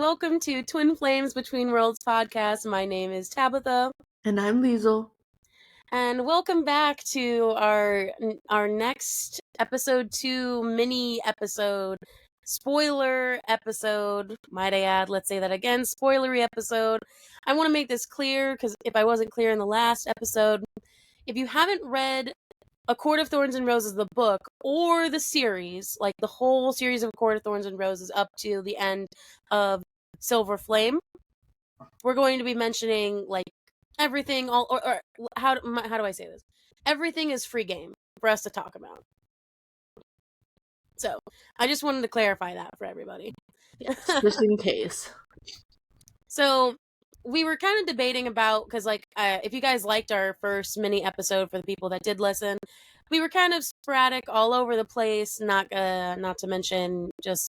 welcome to Twin Flames Between Worlds podcast. My name is Tabitha. And I'm Liesel. And welcome back to our next episode 2 mini episode, spoiler episode, might I add, let's say that again, spoilery episode. I want to make this clear, because if I wasn't clear in the last episode, if you haven't read A Court of Thorns and Roses, the book, or the series, like the whole series of A Court of Thorns and Roses up to the end of Silver Flame, we're going to be mentioning like everything, or how do I say this? Everything is free game for us to talk about. So I just wanted to clarify that for everybody. Just in case. So we were kind of debating about, because if you guys liked our first mini episode, for the people that did listen, we were kind of sporadic all over the place, not to mention just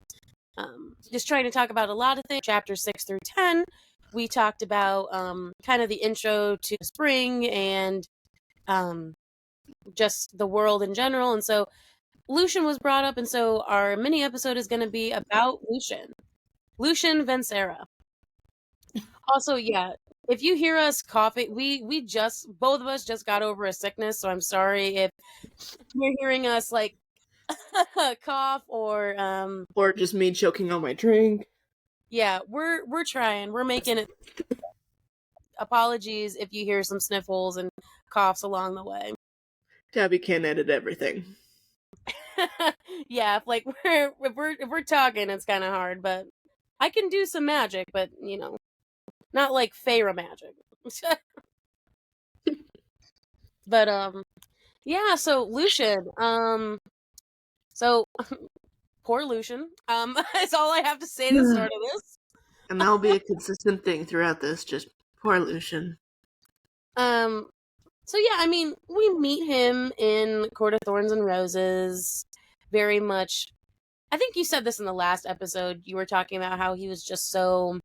trying to talk about a lot of things. Chapters 6 through 10, we talked about kind of the intro to spring and just the world in general. And so Lucien was brought up, and so our mini episode is going to be about Lucien Vencera. Also, yeah, if you hear us coughing, we just, both of us just got over a sickness, so I'm sorry if you're hearing us like cough or just me choking on my drink. Yeah, we're trying. We're making it. Apologies if you hear some sniffles and coughs along the way. Tabby can't edit everything. Yeah, if we're talking, it's kind of hard, but I can do some magic, but not like Feyre magic. But yeah. So Lucien, so poor Lucien. That's all I have to say to start of this. And that'll be a consistent thing throughout this. Just poor Lucien. So yeah, I mean, we meet him in Court of Thorns and Roses. Very much. I think you said this in the last episode. You were talking about how he was just so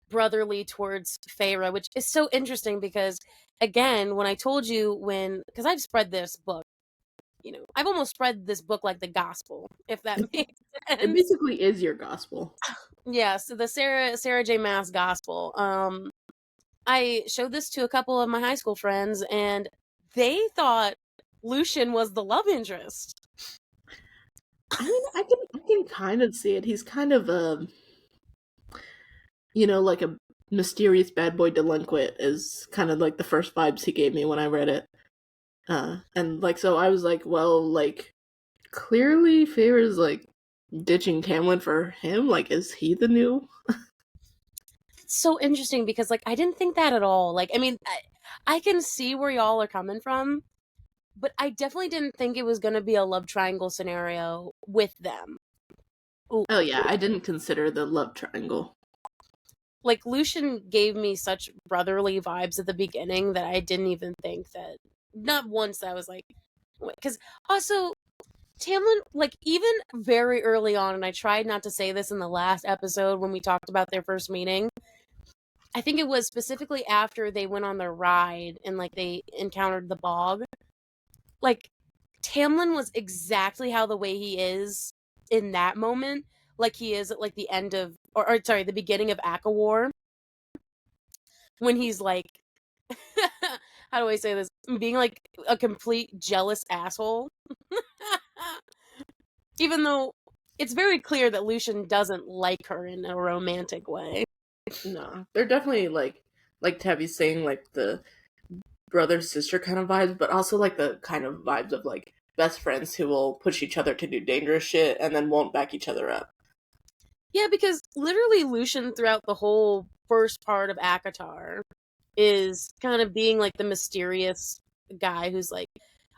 brotherly towards Feyre, which is so interesting because, again, when I told you because I've spread this book, I've almost spread this book like the gospel, if that makes sense. It basically is your gospel. Yeah, so the Sarah J. Maas gospel. I showed this to a couple of my high school friends, and they thought Lucien was the love interest. I mean, I can kind of see it. He's kind of like a mysterious bad boy delinquent is kind of like the first vibes he gave me when I read it. And like, so I was like, well, like, clearly Feyre's like ditching Tamlin for him. Like, is he the new? It's so interesting because like I didn't think that at all. Like, I mean, I can see where y'all are coming from, but I definitely didn't think it was going to be a love triangle scenario with them. Ooh. Oh yeah, I didn't consider the love triangle. Like, Lucien gave me such brotherly vibes at the beginning that I didn't even think that. Not once I was like, because also Tamlin, like, even very early on, and I tried not to say this in the last episode when we talked about their first meeting, I think it was specifically after they went on their ride and like they encountered the bog. Like, Tamlin was exactly how the way he is in that moment, like he is at like the end of, or sorry, the beginning of ACOTAR, when he's like, how do I say this? Being like a complete jealous asshole. Even though it's very clear that Lucien doesn't like her in a romantic way. No, they're definitely like Tabby's saying, like the brother-sister kind of vibes, but also like the kind of vibes of like best friends who will push each other to do dangerous shit and then won't back each other up. Yeah, because literally Lucien throughout the whole first part of ACOTAR is kind of being like the mysterious guy who's like,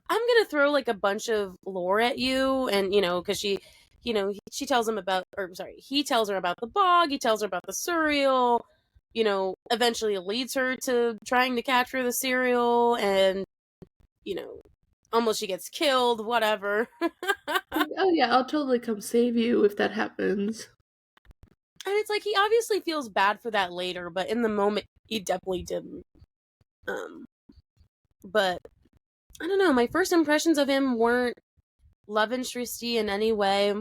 I'm gonna throw like a bunch of lore at you, and because she tells him about, he tells her about the bog, he tells her about the cereal, eventually leads her to trying to capture the cereal, and almost she gets killed, whatever. Oh yeah, I'll totally come save you if that happens. And it's like, he obviously feels bad for that later, but in the moment he definitely didn't. But I don't know, my first impressions of him weren't love interesty in any way.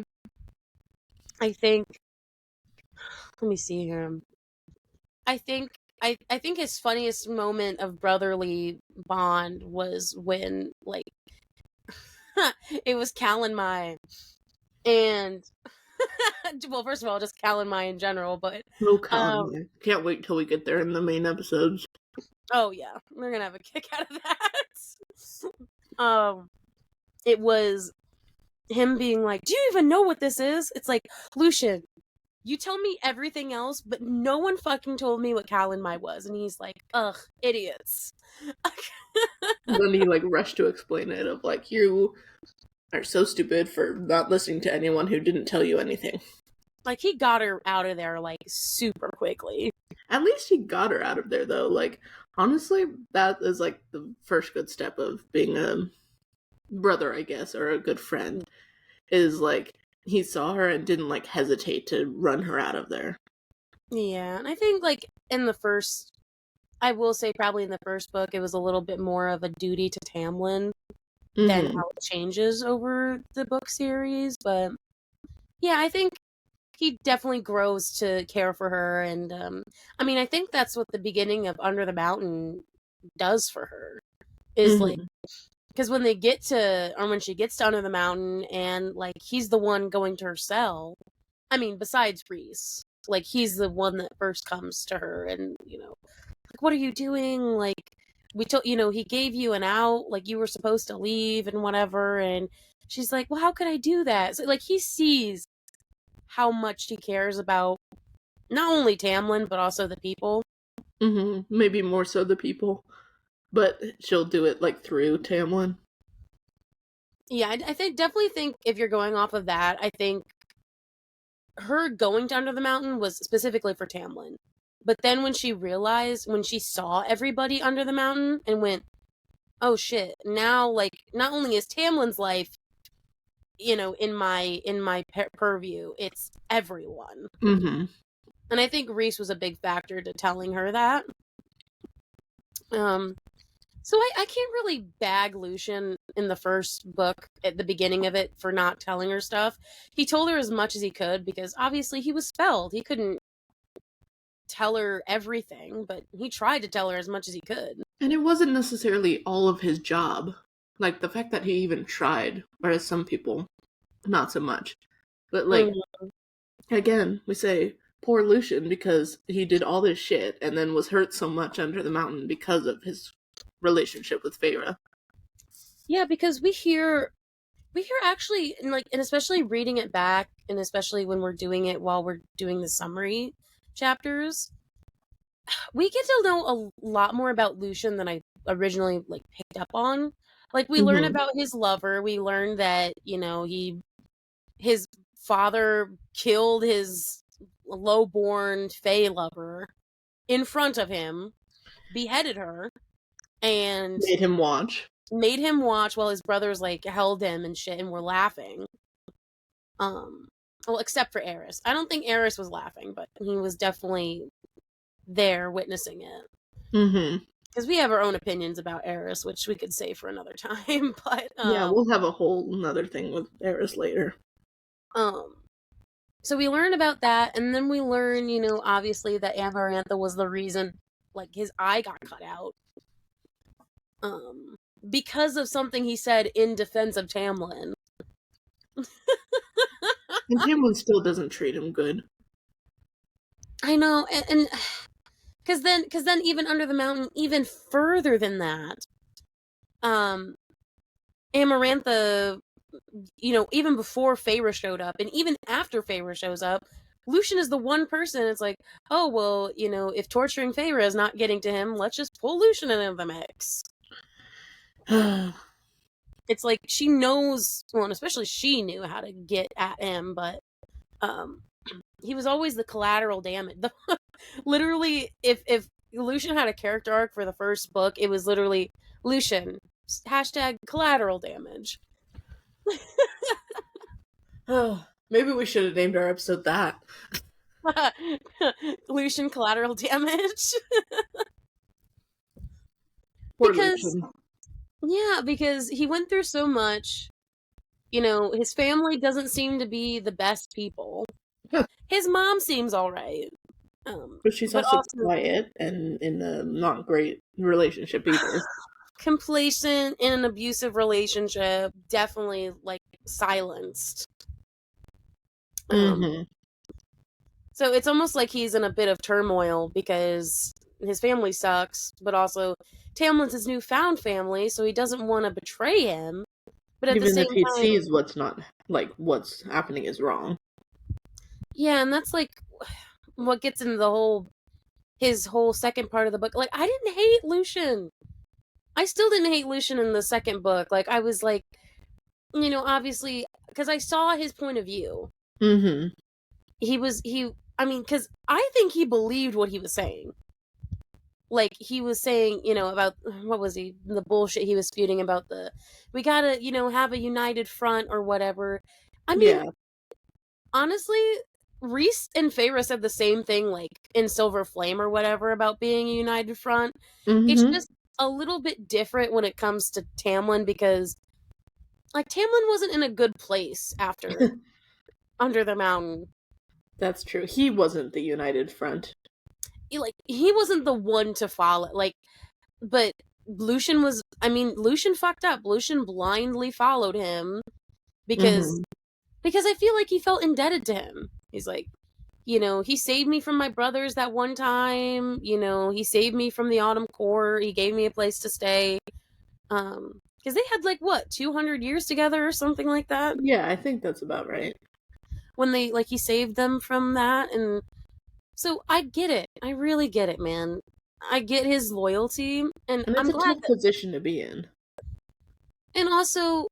I think Let me see here. I think I think his funniest moment of brotherly bond was when like it was Cal and Mai, and well, first of all, just Cal and Mai in general, but No Colin, um, man. Can't wait till we get there in the main episodes. oh yeah, we're gonna have a kick out of that. It was him being like, "Do you even know what this is?" It's like, Lucien, you tell me everything else, but no one fucking told me what Cal and Mai was, and he's like, "Ugh, idiots." Then he like rushed to explain it of like, you are so stupid for not listening to anyone who didn't tell you anything. Like, he got her out of there like super quickly. At least he got her out of there though. Like, honestly, that is like the first good step of being a brother, I guess, or a good friend. Is like he saw her and didn't like hesitate to run her out of there. Yeah, and I think like in the first, I will say probably in the first book, it was a little bit more of a duty to Tamlin than Mm-hmm. how it changes over the book series. But yeah, I think he definitely grows to care for her, and I mean, I think that's what the beginning of Under the Mountain does for her. Is like, Mm-hmm. because when they get to, or when she gets to Under the Mountain, and like he's the one going to her cell. I mean, besides Reese, like he's the one that first comes to her, and like, what are you doing? Like, we told he gave you an out, like you were supposed to leave and whatever, and she's like, well, how could I do that? So like he sees how much he cares about not only Tamlin but also the people. Mm-hmm. Maybe more so the people, but she'll do it like through Tamlin. Yeah, I think definitely think if you're going off of that, I think her going to Under the Mountain was specifically for Tamlin. But then when she realized, when she saw everybody under the mountain and went, oh shit, now like not only is Tamlin's life, in my purview, it's everyone. Mm-hmm. And I think Reese was a big factor to telling her that. Um so I can't really bag Lucien in the first book at the beginning of it for not telling her stuff. He told her as much as he could because obviously he was spelled. He couldn't tell her everything, but he tried to tell her as much as he could. And it wasn't necessarily all of his job. Like the fact that he even tried, whereas some people, not so much. But like, Mm-hmm. again, we say poor Lucian because he did all this shit and then was hurt so much under the mountain because of his relationship with Feyre. Yeah, because we hear actually, and especially reading it back, and especially when we're doing it while we're doing the summary chapters, we get to know a lot more about Lucien than I originally like picked up on. Like we learn Mm-hmm. about his lover. We learn that his father killed his low-born Fey lover in front of him, beheaded her, and Made him watch. made him watch while his brothers like held him and shit and were laughing. Um, well, except for Eris. I don't think Eris was laughing, but he was definitely there witnessing it. Mm-hmm. Because we have our own opinions about Eris, which we could say for another time. But Yeah, we'll have a whole another thing with Eris later. um, so we learn about that, and then we learn, obviously that Amarantha was the reason, like his eye got cut out, um, because of something he said in defense of Tamlin. And Tamlin still doesn't treat him good. I know, and because then even Under the Mountain, even further than that, um, Amarantha, even before Feyre showed up, and even after Feyre shows up, Lucien is the one person. It's like, oh well, if torturing Feyre is not getting to him, let's just pull Lucien into the mix. It's like she knows, well, and especially she knew how to get at him, but um, he was always the collateral damage. Literally, if Lucien had a character arc for the first book, it was literally Lucien hashtag collateral damage. Oh, maybe we should have named our episode that. Lucien collateral damage. Poor Because Lucian. yeah, because he went through so much. His family doesn't seem to be the best people. his mom seems all right. But she's But also also quiet and in a not great relationship either. complacent in an abusive relationship, definitely like silenced. Mm-hmm. So it's almost like he's in a bit of turmoil because his family sucks, but also Tamlin's his newfound family, so he doesn't want to betray him. But at the Even if same he time, sees what's not, like, what's happening is wrong. yeah, and that's like what gets into the whole his whole second part of the book. Like, I didn't hate Lucien. I still didn't hate Lucien in the second book. Like, I was like, obviously, because I saw his point of view. Mm-hmm. I mean, because I think he believed what he was saying. Like, he was saying, about, what was the bullshit he was spewing about we gotta, have a united front or whatever. I mean, Yeah. honestly, Reese and Feyre said the same thing, like, in Silver Flame or whatever, about being a united front. It's Mm-hmm. just a little bit different when it comes to Tamlin because, like, Tamlin wasn't in a good place after Under the Mountain. That's true. He wasn't the united front. He wasn't the one to follow. Like, but Lucien was. I mean, Lucien fucked up. Lucien blindly followed him because Mm-hmm. because I feel like he felt indebted to him. He's like, he saved me from my brothers that one time. He saved me from the Autumn Court. He gave me a place to stay. Because they had like what 200 years together or something like that. Yeah, I think that's about right. When he saved them from that, and so I get it. I really get it, man. I get his loyalty, and And it's I'm a glad tough that. position to be in. And also,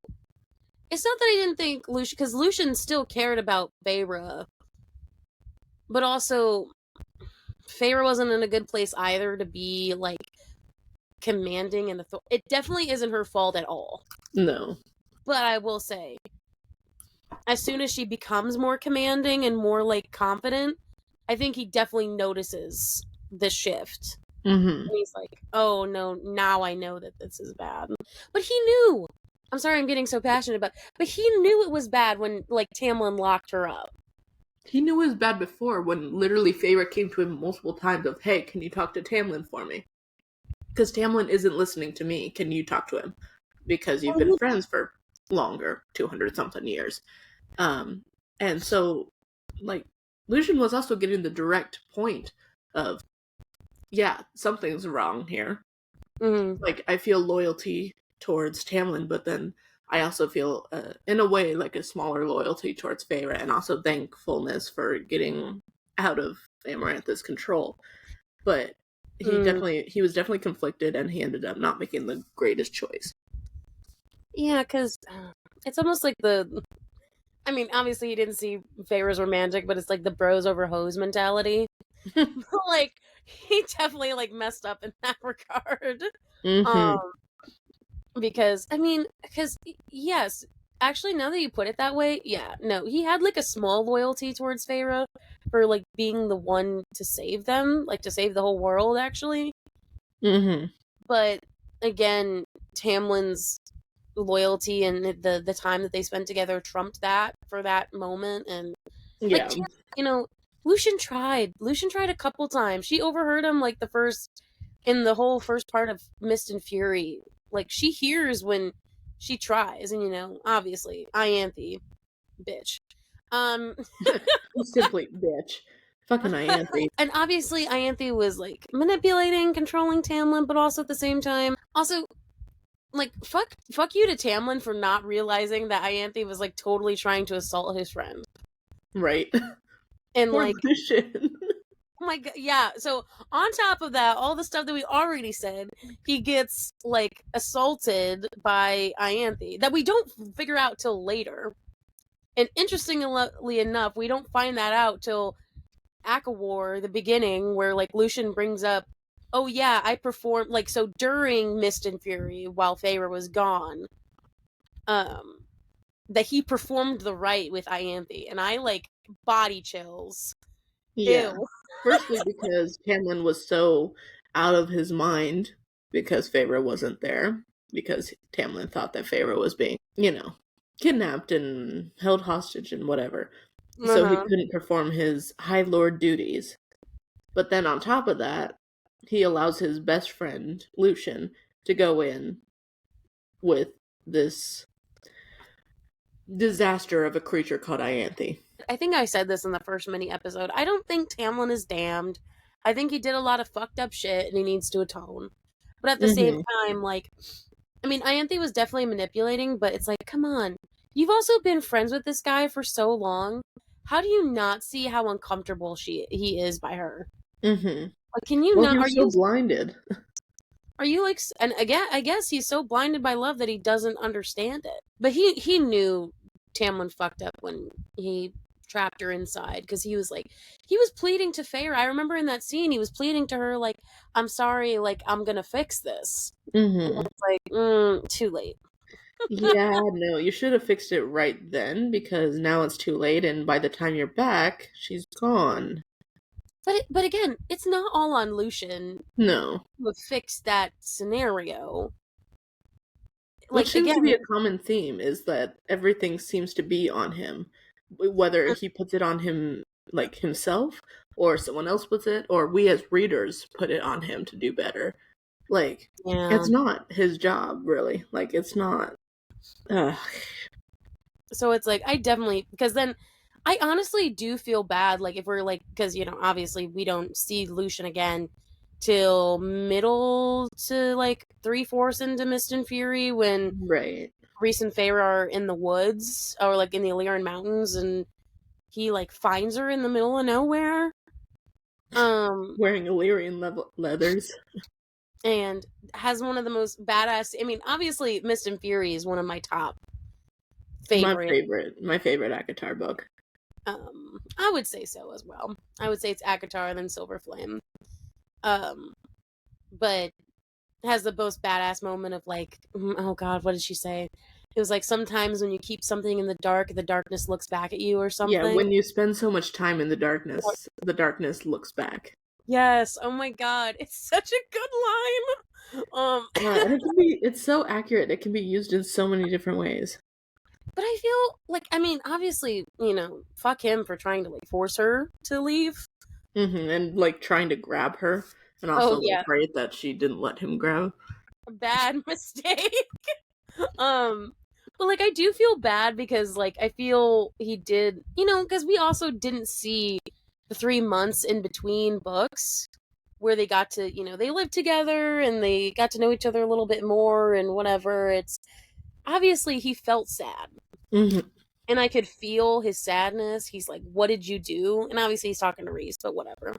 it's not that I didn't think Lucien, because Lucien still cared about Feyre, but also Feyre wasn't in a good place either to be like commanding and it definitely isn't her fault at all. No. But I will say, as soon as she becomes more commanding and more like confident, I think he definitely notices the shift. Mm-hmm. And he's like, oh no, now I know that this is bad. But he knew. I'm sorry I'm getting so passionate about but he knew it was bad when like Tamlin locked her up. He knew it was bad before when literally Feyre came to him multiple times of, hey, can you talk to Tamlin for me? Because Tamlin isn't listening to me. Can you talk to him? Because you've been friends for longer, 200-something years. And so, like, Lucien was also getting the direct point of, yeah, something's wrong here. Mm-hmm. Like, I feel loyalty towards Tamlin, but then I also feel, in a way, like a smaller loyalty towards Feyre, and also thankfulness for getting out of Amarantha's control. But he was definitely conflicted, and he ended up not making the greatest choice. Yeah, because it's almost like I mean, obviously he didn't see Feyre's romantic, but it's like the bros over hoes mentality. Like, he definitely like messed up in that regard. Mm-hmm. Um, because yes, actually, now that you put it that way, yeah, no, he had like a small loyalty towards Feyre for like being the one to save them, like to save the whole world, actually. Mm-hmm. But again, Tamlin's loyalty and the time that they spent together trumped that for that moment, and like Yeah. you know, Lucien tried. Lucien tried a couple times. She overheard him like in the whole first part of Mist and Fury. Like she hears when she tries, and obviously, Ianthe, bitch. Um, Simply bitch. Fucking Ianthe. and obviously, Ianthe was like manipulating, controlling Tamlin, but also at the same time, also like fuck you to Tamlin for not realizing that Ianthe was like totally trying to assault his friend. Right. And Poor like, Lucien. oh my god, yeah. So on top of that, all the stuff that we already said, he gets like assaulted by Ianthe that we don't figure out till later. And interestingly enough, we don't find that out till ACOTAR, the beginning, where like Lucien brings up, oh yeah, I performed like so during Mist and Fury while Feyre was gone, that he performed the rite with Ianthe, and I like body chills. Yeah. Ew. Firstly, because Tamlin was so out of his mind because Feyre wasn't there. Because Tamlin thought that Feyre was being, kidnapped and held hostage and whatever. so he couldn't perform his High Lord duties. But then on top of that, he allows his best friend, Lucien, to go in with this disaster of a creature called Ianthe. I think I said this in the first mini episode. I don't think Tamlin is damned. I think he did a lot of fucked up shit and he needs to atone. But at the same time, like, I mean, Ianthe was definitely manipulating, but it's like, come on. You've also been friends with this guy for so long. How do you not see how uncomfortable he is by her? Mm-hmm. Like, can you Well, not? he was so blinded. Are you like? And again, I guess he's so blinded by love that he doesn't understand it. But he knew Tamlin fucked up when he trapped her inside, because he was pleading to Feyre. I remember in that scene he was pleading to her like, "I'm sorry, like I'm gonna fix this." Mm-hmm. It's like, too late. Yeah, no, you should have fixed it right then, because now it's too late, and by the time you're back, she's gone. But again, it's not all on Lucien No. to have fixed that scenario. Which Like, seems to again, be a common theme, is that everything seems to be on him. Whether he puts it on him, like, himself, or someone else puts it, or we as readers put it on him to do better. Like, yeah. it's not his job, really. Like, it's not. Ugh. So it's like, I definitely, because then I honestly do feel bad, like, if we're like, because, you know, obviously we don't see Lucien again till middle to like 3/4 into Mist and Fury, when Right. Rhys and Feyre are in the woods, or like in the Illyrian mountains, and he like finds her in the middle of nowhere. Wearing Illyrian leathers. And has one of the most badass, I mean, obviously Mist and Fury is one of my top favorite. My favorite ACOTAR book. I would say so as well. I would say it's ACOTAR and then Silver Flame. But has the most badass moment of like, oh god, what did she say? It was like, sometimes when you keep something in the darkness looks back at you, or something. Yeah, when you spend so much time in the darkness looks back. Yes. Oh my god, it's such a good line. Yeah, and it's so accurate. It can be used in so many different ways. But I feel like, I mean, obviously, you know, fuck him for trying to like force her to leave. And like trying to grab her, and also like great that she didn't let him grab. A bad mistake. But like, I do feel bad because like I feel he did, you know, because we also didn't see the 3 months in between books where they got to, you know, they lived together and they got to know each other a little bit more and whatever. It's obviously he felt sad. And I could feel his sadness. He's like, what did you do? And obviously he's talking to Rhys, but whatever.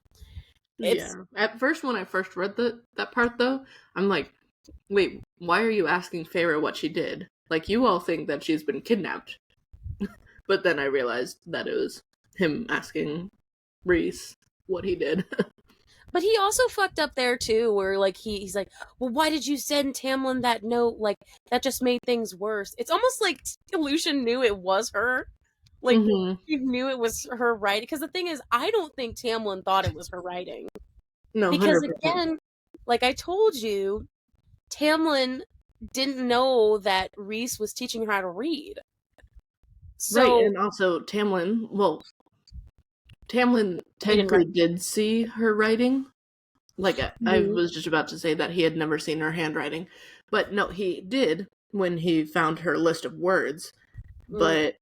Yeah. At first, when I first read that part, though, I'm like, wait, why are you asking Feyre what she did? Like, you all think that she's been kidnapped. But then I realized that it was him asking Rhys what he did. But he also fucked up there too, where like he's like, well, why did you send Tamlin that note? Like, that just made things worse. It's almost like Lucien knew it was her. Like, he knew it was her writing. Because the thing is, I don't think Tamlin thought it was her writing. No, because 100%. Again, like I told you, Tamlin didn't know that Rhys was teaching her how to read. So, right, and also Tamlin technically did see her writing. Like, I was just about to say that he had never seen her handwriting. But no, he did when he found her list of words. But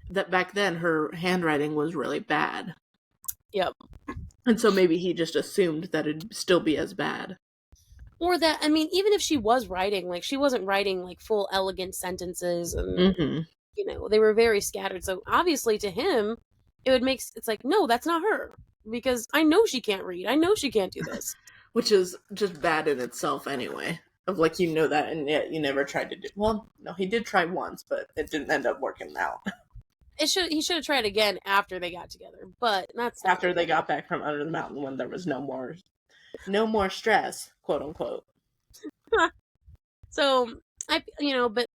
that back then, her handwriting was really bad. Yep. And so maybe he just assumed that it'd still be as bad. Or that, I mean, even if she was writing, like, she wasn't writing, like, full elegant sentences. And, you know, they were very scattered. So, obviously, to him, it's like, no, that's not her. Because I know she can't read. I know she can't do this. Which is just bad in itself anyway. Of like, you know that, and yet you never tried to do. Well, no, he did try once, but it didn't end up working out. He should have tried again after they got together, but that's after they got back from under the mountain when there was no more stress, quote unquote. So but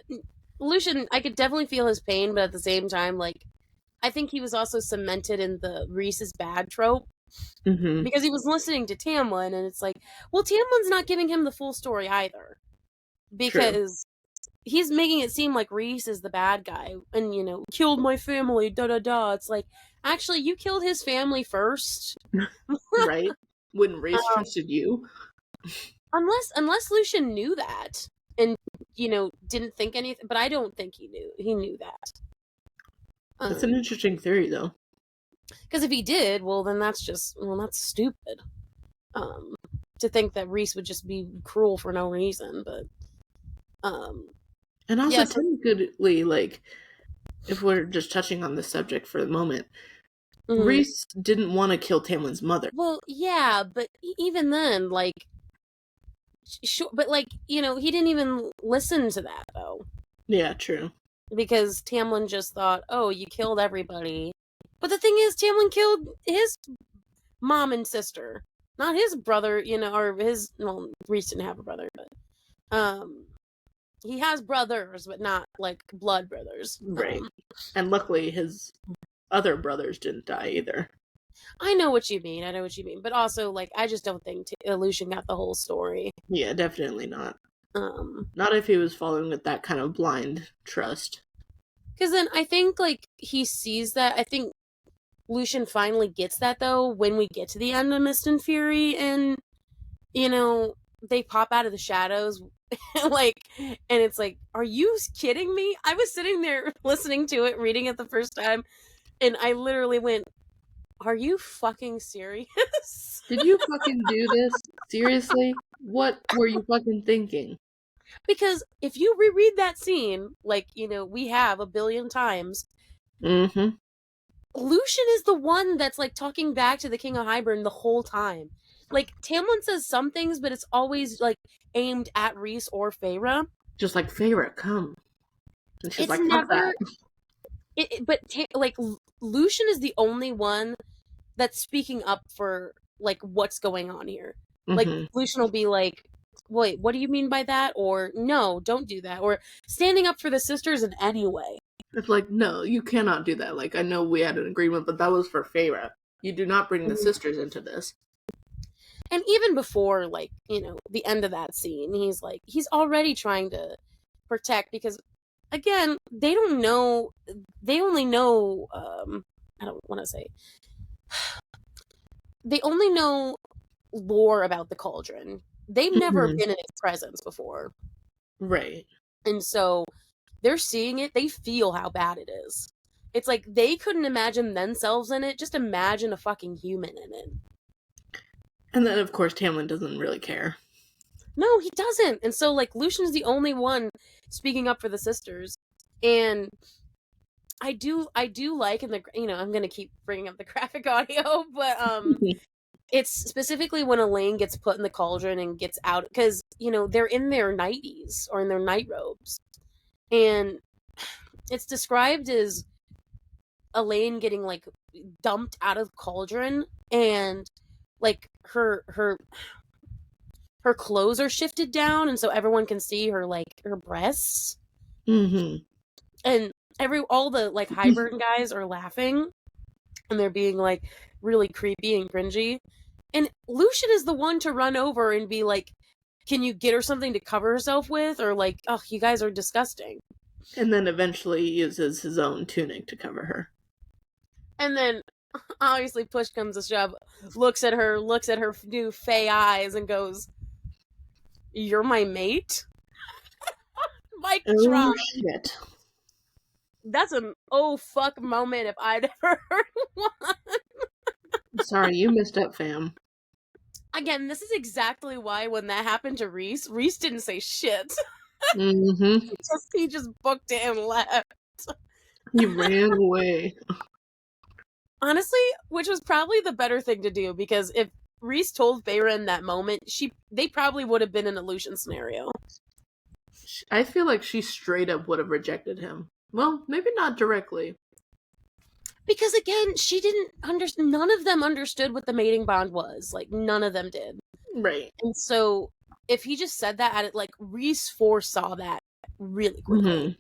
Lucien, I could definitely feel his pain, but at the same time, like, I think he was also cemented in the Rhys is bad trope. Because he was listening to Tamlin, and it's like, well, Tamlin's not giving him the full story either. Because he's making it seem like Rhys is the bad guy and, you know, killed my family, da-da-da. It's like, actually, you killed his family first. Right? When Reese Um, trusted you. unless Lucien knew that and didn't think anything, but I don't think he knew that. That's an interesting theory, though. Because if he did, well, then that's stupid. To think that Reese would just be cruel for no reason, but And also, yes, technically, like, if we're just touching on this subject for the moment, mhm. Reese didn't want to kill Tamlin's mother. Well, yeah, but even then, like, sure, but like, he didn't even listen to that though, Yeah, true. because Tamlin just thought, "Oh, you killed everybody," but the thing is, Tamlin killed his mom and sister, not his brother, or his. Well, Reese didn't have a brother, but he has brothers, but not like blood brothers. Right. And luckily, his other brothers didn't die either. I know what you mean. But also, like, I just don't think Lucien got the whole story. Yeah, definitely not. Um, Not if he was following with that kind of blind trust. because then I think like he sees that. I think Lucien finally gets that though when we get to the end of Mist and Fury, and they pop out of the shadows, like, and it's like, are you kidding me? I was sitting there listening to it, reading it the first time, and I literally went, "Are you fucking serious?" Did you fucking do this? Seriously? What were you fucking thinking? Because if you reread that scene, like, we have a billion times, Mm-hmm. Lucien is the one that's, like, talking back to the King of Hybern the whole time. Like, Tamlin says some things, but it's always, like, aimed at Reese or Feyre. Just like, Feyre, come. And she's It's like, fuck never... that. Like, Lucien is the only one that's speaking up for, like, what's going on here. Like, Mm-hmm. Lucien will be like, wait, what do you mean by that? Or, no, don't do that. Or, standing up for the sisters in any way. It's like, no, you cannot do that. Like, I know we had an agreement, but that was for Feyre. You do not bring the sisters into this. And even before, like, the end of that scene, he's already trying to protect, because, again, they don't know, they only know, I don't want to say, they only know lore about the cauldron. They've never Mm-hmm. been in its presence before. Right. And so they're seeing it, they feel how bad it is. It's like they couldn't imagine themselves in it, just imagine a fucking human in it. And then, of course, Tamlin doesn't really care. No, he doesn't. And so, like, Lucian's the only one speaking up for the sisters. And I do like, in the, I'm gonna keep bringing up the graphic audio, but it's specifically when Elaine gets put in the cauldron and gets out, because they're in their nighties or in their night robes, and it's described as Elaine getting, like, dumped out of the cauldron, and, like, her clothes are shifted down, and so everyone can see her, like, her breasts, Mm-hmm. and all the, like, Hybern guys are laughing, and they're being, like, really creepy and cringy, and Lucien is the one to run over and be like, can you get her something to cover herself with, or, like, oh, you guys are disgusting. And then eventually uses his own tunic to cover her. And then, obviously, push comes to shove, looks at her new fey eyes, and goes, "You're my mate?" Mic Oh, drop. shit. That's an oh fuck moment if I'd ever heard one. Sorry, you missed up, fam. Again, this is exactly why when that happened to Reese didn't say shit. Mm-hmm. He just booked it and left. He ran away. Honestly, which was probably the better thing to do, because if Reese told Feyre in that moment, they probably would have been in a Lucien scenario. I feel like she straight up would have rejected him. Well, maybe not directly. Because, again, she didn't understand. None of them understood what the mating bond was. Like, none of them did. Right. And so, if he just said that at it, like, Reese foresaw that really quickly. Mm-hmm.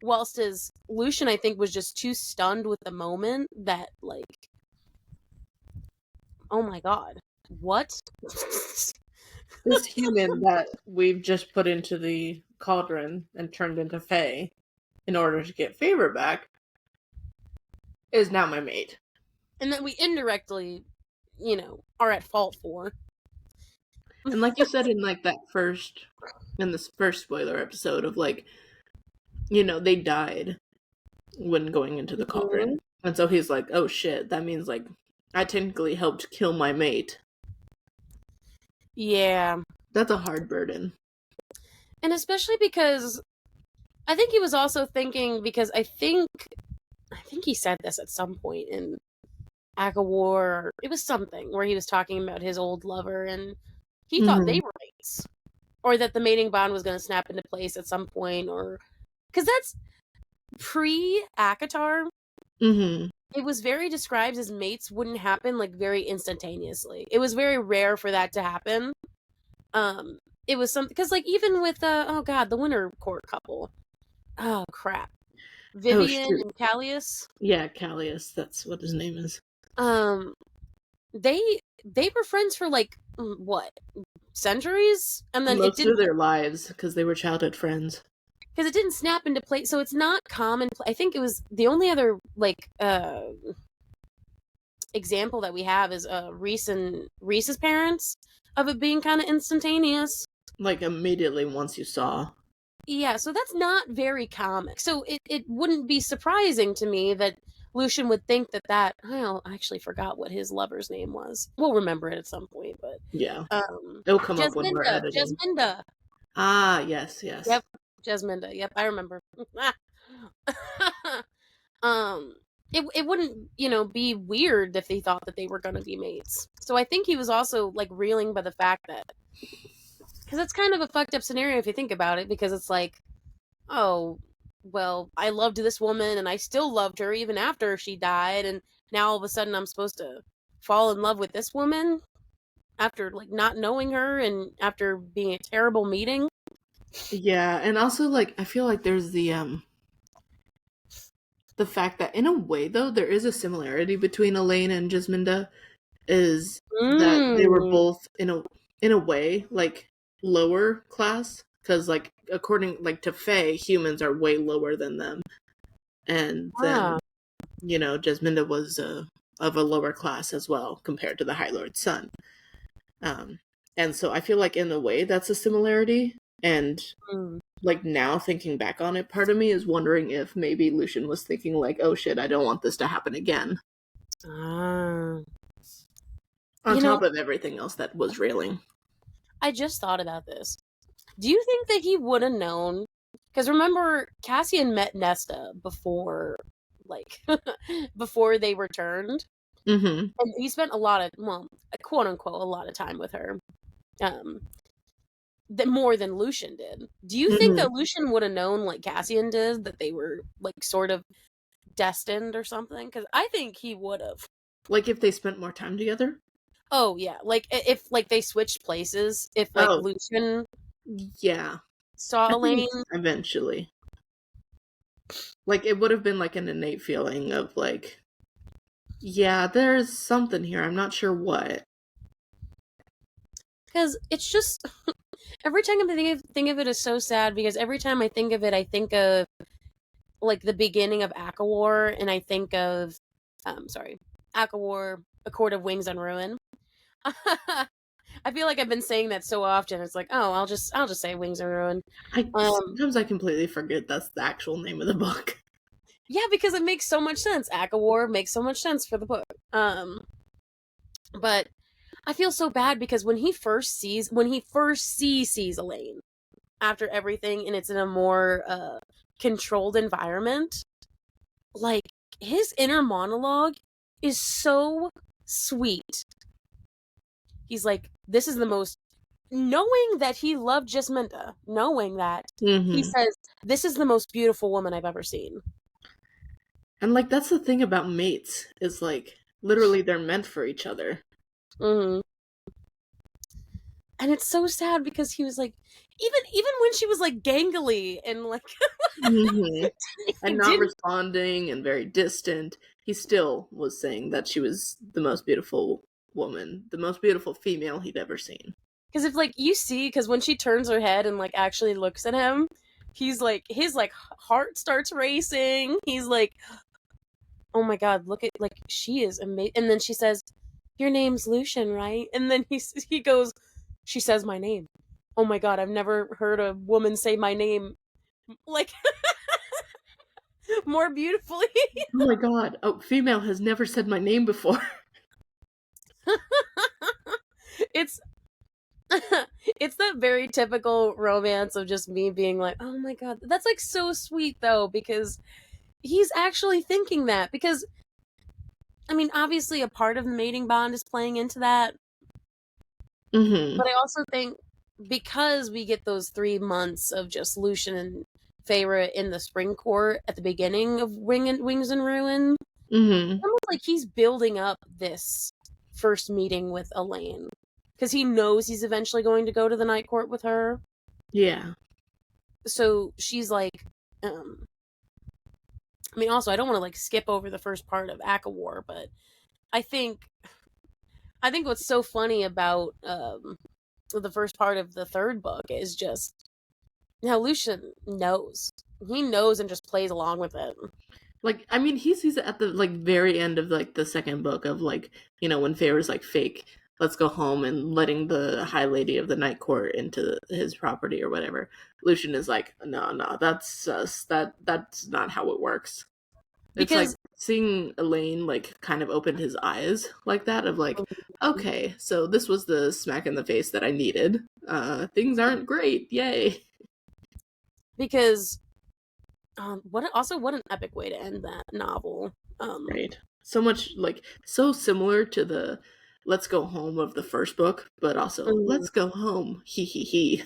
Whilst as Lucien, I think, was just too stunned with the moment that, like, oh my god, what? This human that we've just put into the cauldron and turned into Fae in order to get Feyre back is now my mate. and that we indirectly, are at fault for. And like you said in like in this first spoiler episode of like, they died when going into the Mhm. cauldron. And so he's like, oh shit, that means like I technically helped kill my mate. Yeah. That's a hard burden. And especially because I think he was also thinking, because I think he said this at some point in ACOTAR. It was something where he was talking about his old lover, and he thought they Mm-hmm. were mates, or that the mating bond was going to snap into place at some point, or because that's pre-ACOTAR. Mm-hmm. It was very described as mates wouldn't happen like very instantaneously. It was very rare for that to happen. Um, it was something because like even with oh god, the Winter Court couple. Oh crap, Oh Vivian shoot. and Callius. Yeah, Callius, that's what his name is. Um, they were friends for like what, centuries, and then it Most didn't, of their lives, because they were childhood friends. because it didn't snap into place. So it's not common. I think it was the only other like example that we have is Reese and Reese's parents of it being kind of instantaneous. Like immediately once you saw. Yeah, so that's not very common. So it wouldn't be surprising to me that Lucien would think I actually forgot what his lover's name was. We'll remember it at some point, but Yeah. It'll come up when we're Jasminda. editing. Jasminda. Ah, yes, yes. Yep. Jasminda. Yep, I remember. It wouldn't, be weird if they thought that they were going to be mates. So I think he was also like reeling by the fact that, because it's kind of a fucked up scenario if you think about it, because it's like, oh, well, I loved this woman and I still loved her even after she died, and now all of a sudden I'm supposed to fall in love with this woman after like not knowing her and after being a terrible meeting. Yeah, and also like I feel like there's the fact that in a way though there is a similarity between Elaine and Jasminda, is that they were Mm. both in a way like lower class, because like according like to Fae, humans are way lower than them, and Ah. then Jasminda was of a lower class as well compared to the High Lord's son. Um, and so I feel like in a way that's a similarity, and Mm. like now thinking back on it, part of me is wondering if maybe Lucien was thinking like, oh shit, I don't want this to happen again. Ah. On top of everything else that was railing. I just thought about this. Do you think that he would have known? Because remember, Cassian met Nesta before, like, before they returned. Mm-hmm. And he spent a lot of, well, quote unquote, a lot of time with her. Um, that more than Lucien did. Do you think Mm-hmm. that Lucien would have known, like Cassian did, that they were, like, sort of destined or something? Because I think he would have. Like if they spent more time together? Oh, yeah. Like, if, like, they switched places, if, like, Oh, Lucien yeah. saw I Elaine. think eventually. Like it would have been like an innate feeling of like, yeah, there's something here. I'm not sure what. Because it's just, every time I think of it is so sad, because every time I think of it, I think of like the beginning of ACOTAR, and I think of, ACOTAR, A Court of Wings and Ruin. I feel like I've been saying that so often. It's like, oh, I'll just say Wings and Ruin. I Um, sometimes I completely forget that's the actual name of the book. yeah, because it makes so much sense. ACOTAR makes so much sense for the book. But I feel so bad because when he first sees Elaine after everything, and it's in a more controlled environment, like his inner monologue is so sweet. He's like, this is the most, knowing that he loved Jasminda, knowing that, he Mm-hmm. says, this is the most beautiful woman I've ever seen. And like that's the thing about mates, is like literally they're meant for each other. Mm-hmm. And it's so sad because he was like, even when she was like gangly and like, Mm-hmm. he And not didn't. responding and very distant, he still was saying that she was the most beautiful woman, the most beautiful female he'd ever seen. Because if like you see, because when she turns her head and like actually looks at him, he's like, his like heart starts racing. He's like, oh my god, look at, like, she is amazing. And then she says, your name's Lucien, right? And then he goes, she says my name. Oh my god, I've never heard a woman say my name, like, more beautifully. Oh my god. Oh, female has never said my name before. It's it's that very typical romance of just me being like, oh my god, that's like so sweet though, because he's actually thinking that. Because I mean, obviously a part of the mating bond is playing into that, Mm-hmm. but I also think because we get those 3 months of just Lucien and Feyre in the spring court at the beginning of Wings and Ruin, Mm-hmm. almost like he's building up this first meeting with Elaine. Because he knows he's eventually going to go to the night court with her. Yeah. So she's like, I mean, also, I don't want to like skip over the first part of ACOTAR, but I think what's so funny about the first part of the third book is just how Lucien knows. He knows and just plays along with it. Like, I mean, he sees it at the, like, very end of, like, the second book of, like, you know, when Feyre's like, fake, let's go home, and letting the High Lady of the Night Court into his property or whatever. Lucien is like, no, that's that's not how it works. It's like Because seeing Elaine, like, kind of open his eyes like that, of like, okay, so this was the smack in the face that I needed. Things aren't great, yay. because what an epic way to end that novel. Right. So much, like, so similar to the let's go home of the first book, but also let's go home, he he he.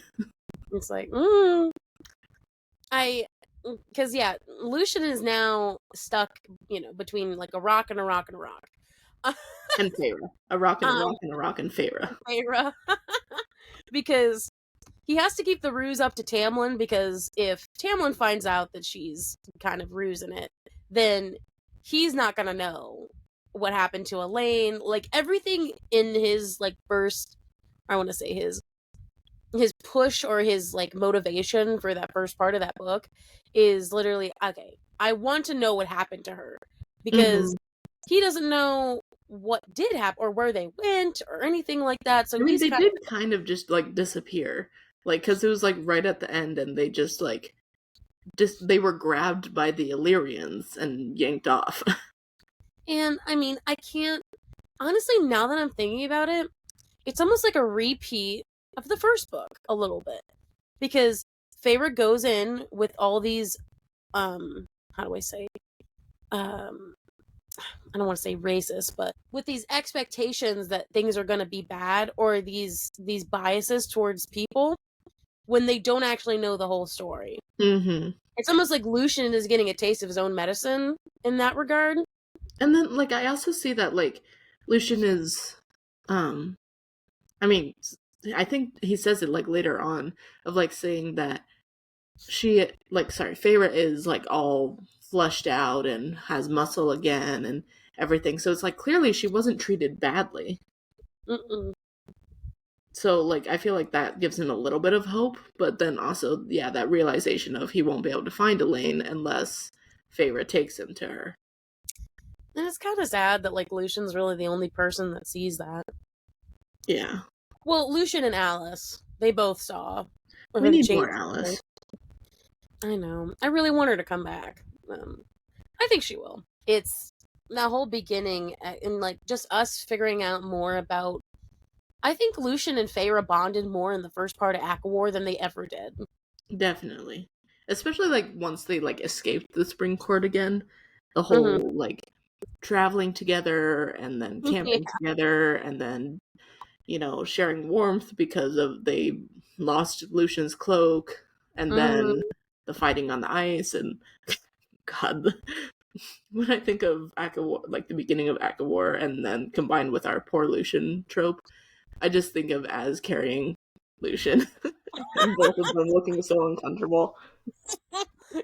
It's like, because yeah, Lucien is now stuck, between like a rock and a rock and a rock. And Feyre. A rock and a Um, rock and a rock and Feyre. Feyre. Because he has to keep the ruse up to Tamlin, because if Tamlin finds out that she's kind of rusing it, then he's not gonna know what happened to Elaine. Like, everything in his like first, I want to say his push or his like motivation for that first part of that book is literally, okay, I want to know what happened to her, because Mm-hmm. he doesn't know what did happen or where they went or anything like that. So I mean, he's they kind did kind of just, like, disappear. Like, because it was, like, right at the end, and they just, like, they were grabbed by the Illyrians and yanked off. and I mean, I can't, honestly, now that I'm thinking about it, it's almost like a repeat of the first book a little bit, because Feyre goes in with all these how do I say, I don't want to say racist, but with these expectations that things are going to be bad, or these biases towards people when they don't actually know the whole story. Mm-hmm. It's almost like Lucien is getting a taste of his own medicine in that regard. And then, like, I also see that, like, Lucien is, I mean, I think he says it, like, later on, of, like, saying that Feyre is, like, all flushed out and has muscle again and everything. So it's like, clearly she wasn't treated badly. Mm-mm. So, like, I feel like that gives him a little bit of hope, but then also, yeah, that realization of he won't be able to find Elaine unless Feyre takes him to her. And it's kind of sad that like Lucien's really the only person that sees that. Yeah. Well, Lucien and Alice, they both saw. We need more Alice. I know. I really want her to come back. I think she will. It's that whole beginning, and like just us figuring out more about. I think Lucien and Feyre bonded more in the first part of ACOTAR than they ever did. Definitely. Especially, like, once they, like, escaped the spring court again. The Mm-hmm. whole, like, traveling together and then camping Yeah. together and then, you know, sharing warmth because of they lost Lucian's cloak and Mm-hmm. then the fighting on the ice. And God, when I think of ACOTAR, like the beginning of ACOTAR, and then combined with our poor Lucian trope, I just think of Az carrying Lucian and both of them looking so uncomfortable.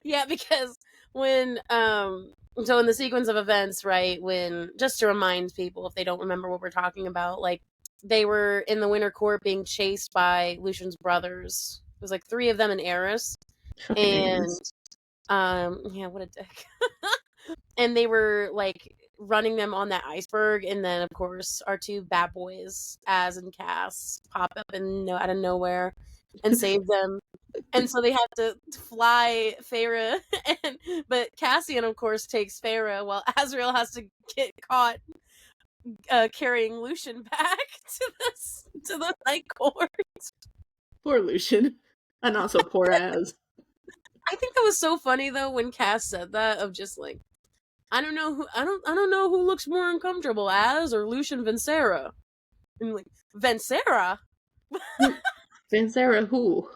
Yeah, because when so in the sequence of events, right, when, just to remind people if they don't remember what we're talking about, like they were in the Winter Court being chased by Lucian's brothers. It was like 3 of them and Eris. Fucking And Eris. yeah, what a dick. and they were like running them on that iceberg, and then of course our two bad boys, Az and Cass, pop up and out of nowhere and save them. And so they have to fly Feyre, and but Cassian, of course, takes Feyre, while Azriel has to get caught carrying Lucien back to the night court. Poor Lucien. And also poor Az. I think that was so funny though when Cass said that, of just like, I don't know who looks more uncomfortable, Az or Lucien Vincera. And like, Vincera? Vincera who?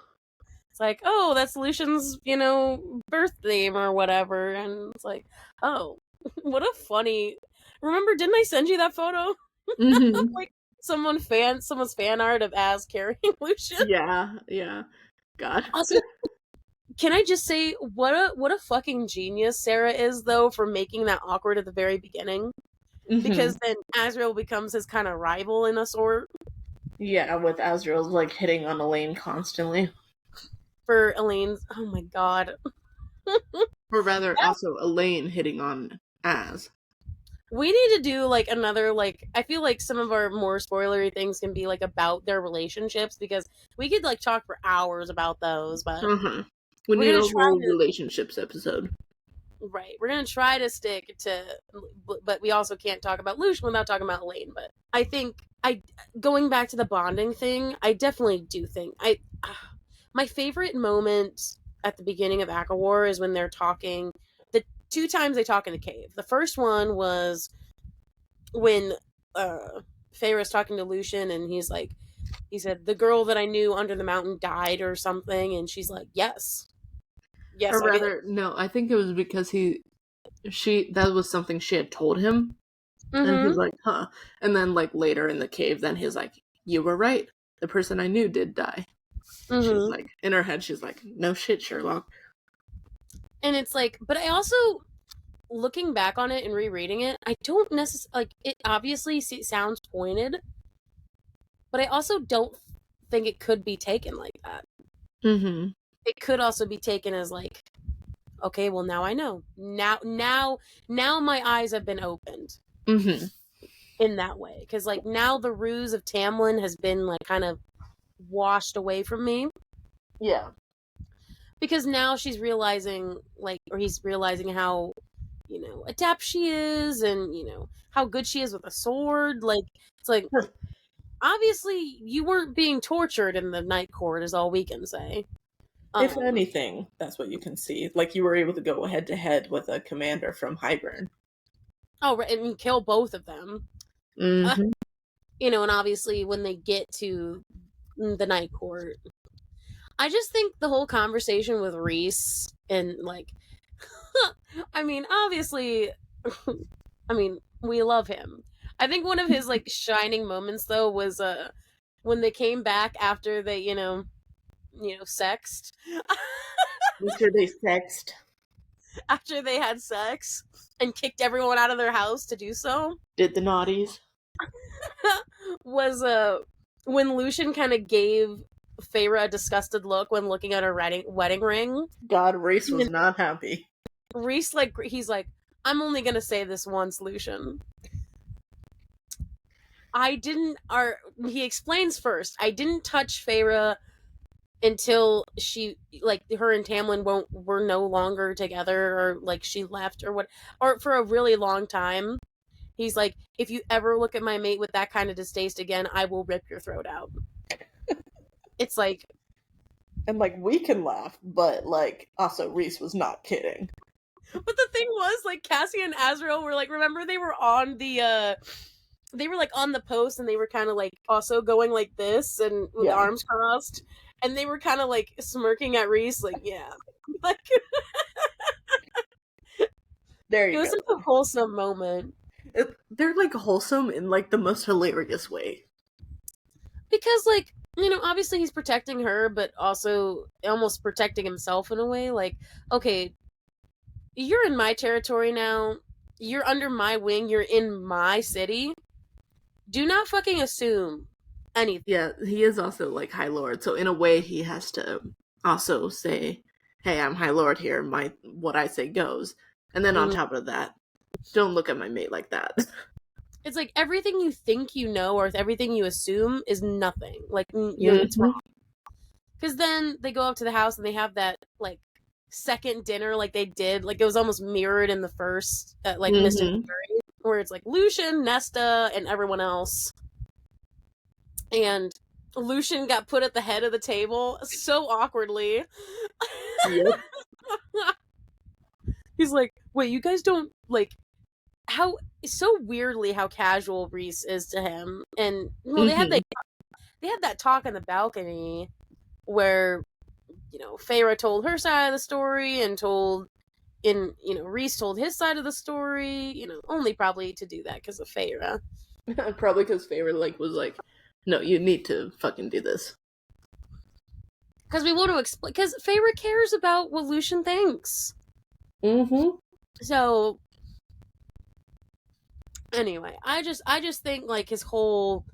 It's like, oh, that's Lucian's, birth name or whatever. And it's like, oh, what a funny. Remember, didn't I send you that photo? Mm-hmm. Like someone's fan art of Az carrying Lucien. Yeah. God. Also, can I just say what a fucking genius Sarah is though for making that awkward at the very beginning? Mm-hmm. Because then Azriel becomes his kind of rival in a sort. Yeah, with Azriel's like hitting on Elaine constantly. For Elaine's, oh my god. Or rather, also Elaine hitting on Az. We need to do like another I feel like some of our more spoilery things can be like about their relationships, because we could like talk for hours about those, but we need a whole to, relationships episode. Right. We're gonna try to stick to, but we also can't talk about Lucien without talking about Elaine. But I think going back to the bonding thing, I definitely do think my favorite moment at the beginning of ACOTAR is when they're talking. The two times they talk in the cave. The first one was when Feyre's talking to Lucien, and he said, the girl that I knew under the mountain died or something, and she's like, yes, Or I did. rather, no, I think it was because that was something she had told him, and he's like, huh. And then like later in the cave, then he's like, you were right, the person I knew did die. She's like, in her head, she's like, no shit, Sherlock. And it's like, but I also, looking back on it and rereading it, I don't necessarily, like, it obviously sounds pointed, but I also don't think it could be taken like that. Mm-hmm. It could also be taken as like, okay, well now I know. Now my eyes have been opened. Mm-hmm. In that way. Because like now the ruse of Tamlin has been like kind of washed away from me. Yeah. Because now she's realizing, like, or he's realizing how, adept she is, and, how good she is with a sword. Like, it's like, obviously, you weren't being tortured in the Night Court, is all we can say. If anything, that's what you can see. Like, you were able to go head to head with a commander from Hybern. Oh, right, and kill both of them. Mm-hmm. And obviously, when they get to the Night Court, I just think the whole conversation with Rhys and, like, I mean, obviously, we love him. I think one of his, like, shining moments, though, was when they came back after they, sexed. After they sexed. After they had sex and kicked everyone out of their house to do so. Did the naughties. Was, when Lucien kind of gave Feyre a disgusted look when looking at her wedding ring. God, Rhys was not happy. Rhys, he's like, I'm only gonna say this once, Lucien. He explains first, I didn't touch Feyre until she, like, her and Tamlin were no longer together, or, like, she left, or for a really long time. He's like, if you ever look at my mate with that kind of distaste again, I will rip your throat out. It's like... And, like, we can laugh, but, like, also Rhys was not kidding. But the thing was, like, Cassie and Azriel were, like, remember they were on the, they were, like, on the post, and they were kind of, like, also going like this, and with arms crossed, and they were kind of, like, smirking at Rhys, like, yeah. Like, there you go. It was, like, a wholesome moment. They're, like, wholesome in, like, the most hilarious way. Because, like, obviously he's protecting her, but also almost protecting himself in a way. Like, okay, you're in my territory now. You're under my wing. You're in my city. Do not fucking assume anything. Yeah, he is also, like, High Lord, so in a way he has to also say, hey, I'm High Lord here. What I say goes. And then on top of that, don't look at my mate like that. It's like everything you think you know or everything you assume is nothing. Like, it's Mm-hmm. wrong. Because then they go up to the house and they have that, like, second dinner like they did. Like, it was almost mirrored in the first, like, Mr. Mm-hmm. Fury, where it's like Lucien, Nesta, and everyone else. And Lucien got put at the head of the table so awkwardly. Yep. He's like, wait, you guys don't, like, how, so weirdly how casual Reese is to him. And, well, they had that talk on the balcony where, Feyre told her side of the story and Reese told his side of the story, only probably to do that because of Feyre. Probably because Feyre, like, was like, no, you need to fucking do this. Because we want to explain, because Feyre cares about what Lucien thinks. Mm-hmm. So, anyway, I just think, like, his whole,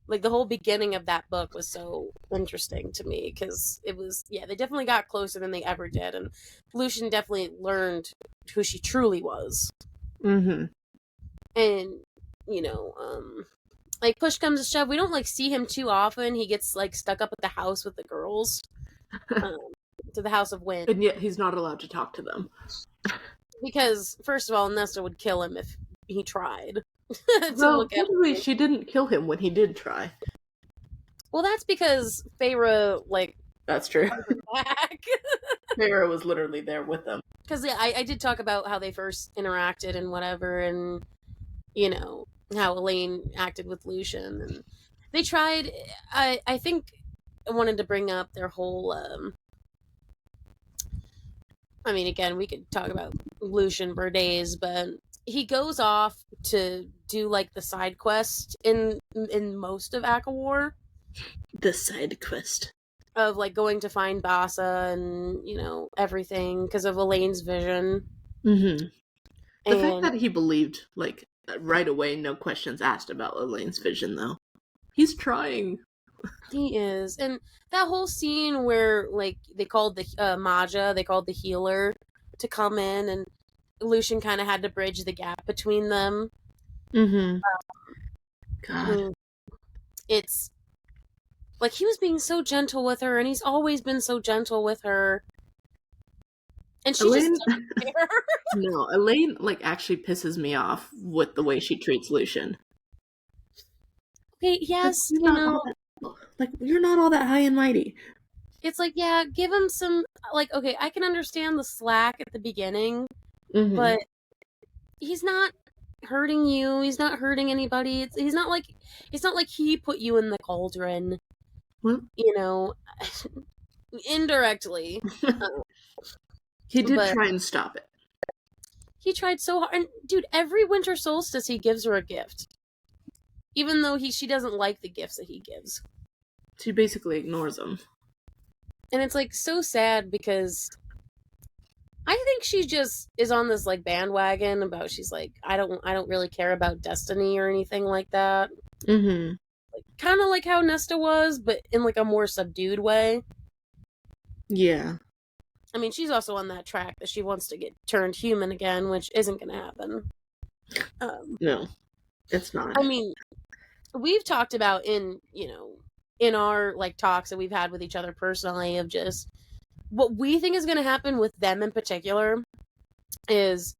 like, the whole beginning of that book was so interesting to me, because it was, yeah, they definitely got closer than they ever did, and Lucien definitely learned who she truly was. Mm-hmm. And, like, push comes to shove, we don't, like, see him too often. He gets, like, stuck up at the house with the girls, to the House of Wind. And yet he's not allowed to talk to them. Because, first of all, Nesta would kill him if he tried. Well, totally, she didn't kill him when he did try. Well, that's because Feyre, like... That's true. Back. Feyre was literally there with them. Because, yeah, I did talk about how they first interacted and whatever, and, how Elaine acted with Lucien. And they tried... I think I wanted to bring up their whole... I mean, again, we could talk about Lucien for days, but he goes off to do, like, the side quest in most of ACOTAR. The side quest. Of, like, going to find Bassa and, everything because of Elaine's vision. Mm-hmm. The fact that he believed, like, right away, no questions asked about Elaine's vision, though. He's trying. He is. And that whole scene where, like, they called the Maja, they called the healer to come in, and Lucien kind of had to bridge the gap between them. Mm-hmm. God. It's like he was being so gentle with her, and he's always been so gentle with her. And she Elaine... just doesn't care. No, Elaine, like, actually pisses me off with the way she treats Lucien. Okay, yes, like, you're not all that high and mighty. It's like, yeah, give him some, like, okay, I can understand the slack at the beginning, but he's not hurting you. He's not hurting anybody. He's not like he put you in the cauldron. Well, indirectly. He did try and stop it. He tried so hard. And, dude, every winter solstice he gives her a gift. Even though she doesn't like the gifts that he gives. She basically ignores them. And it's, like, so sad because I think she just is on this, like, bandwagon about, she's like, I don't really care about destiny or anything like that. Mm-hmm. Like, kind of like how Nesta was, but in, like, a more subdued way. Yeah. I mean, she's also on that track that she wants to get turned human again, which isn't going to happen. No, it's not. I mean, we've talked about in our, like, talks that we've had with each other personally of just what we think is going to happen with them in particular is,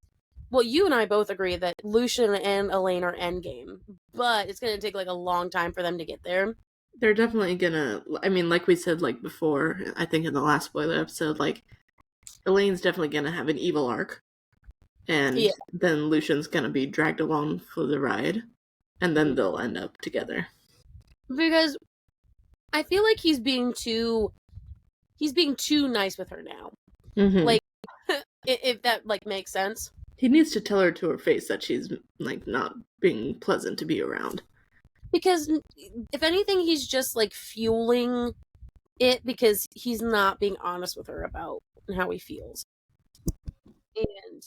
well, you and I both agree that Lucien and Elaine are endgame, but it's going to take, like, a long time for them to get there. They're definitely gonna, I mean, like we said, like, before, I think in the last spoiler episode, like, Elaine's definitely gonna have an evil arc, and then Lucien's gonna be dragged along for the ride, and then they'll end up together. Because I feel like he's being too nice with her now. Mm-hmm. Like, if that, like, makes sense. He needs to tell her to her face that she's, like, not being pleasant to be around. Because, if anything, he's just, like, fueling it because he's not being honest with her about how he feels. And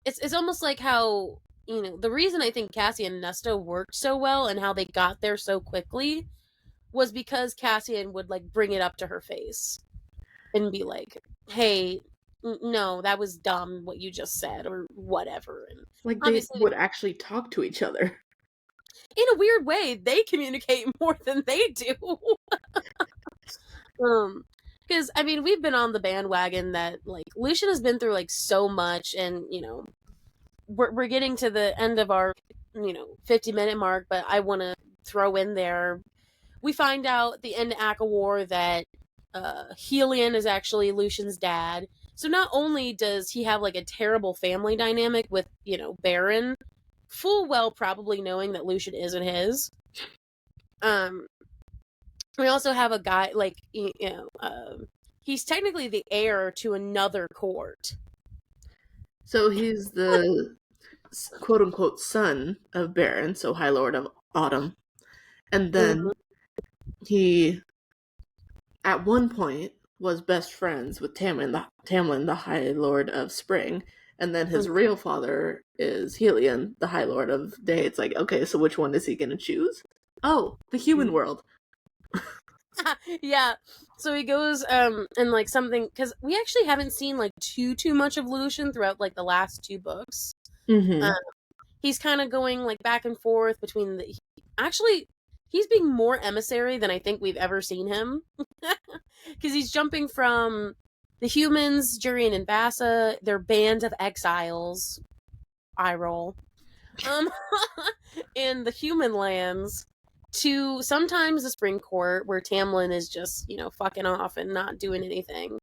it's almost like how, the reason I think Cassie and Nesta worked so well and how they got there so quickly was because Cassian would, like, bring it up to her face and be like, hey, No, that was dumb what you just said or whatever. And Like, they obviously, would actually talk to each other. in a weird way, they communicate more than they do. Because I mean, we've been on the bandwagon that like Lucian has been through like so much, and we're getting to the end of our 50-minute mark, but I want to throw in there. We find out at the end of ACOTAR that Helion is actually Lucian's dad. So not only does he have like a terrible family dynamic with Baron, full well probably knowing that Lucian isn't his. Um, we also have a guy like he's technically the heir to another court. So he's the quote unquote son of Baron, so High Lord of Autumn. And then he, at one point, was best friends with Tamlin, the High Lord of Spring. And then his real father is Helion, the High Lord of Day. It's like, okay, so which one is he going to choose? Oh, the human world. Yeah, so he goes and like something, because we actually haven't seen like too much of Lucian throughout like the last two books. Mm-hmm. He's kind of going like back and forth between actually he's being more emissary than I think we've ever seen him, because he's jumping from the humans, Jurian and Bassa, their band of exiles, eye roll, in the human lands, to sometimes the Spring Court, where Tamlin is just, fucking off and not doing anything.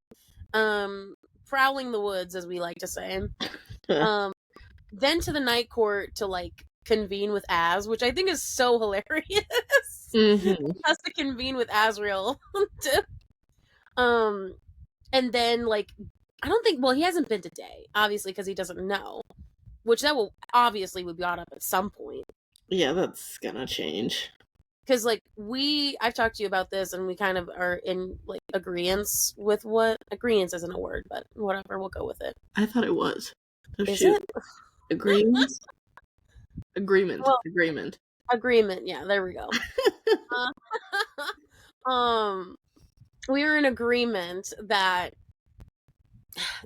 Prowling the woods, as we like to say. Then to the Night Court to, like, convene with Az, which I think is so hilarious. Mm-hmm. Has to convene with Azrael. And then, like, I don't think, well, he hasn't been to Day, obviously, because he doesn't know. Which that will obviously be brought up at some point. Yeah, that's gonna change. Because like I've talked to you about this, and we kind of are in like agreeance with what agreeance isn't a word, but whatever, we'll go with it. I thought it was. Oh, Is shoot. it? Agreements? Agreement. Well, Agreement. agreement. Yeah, there we go. We are in agreement that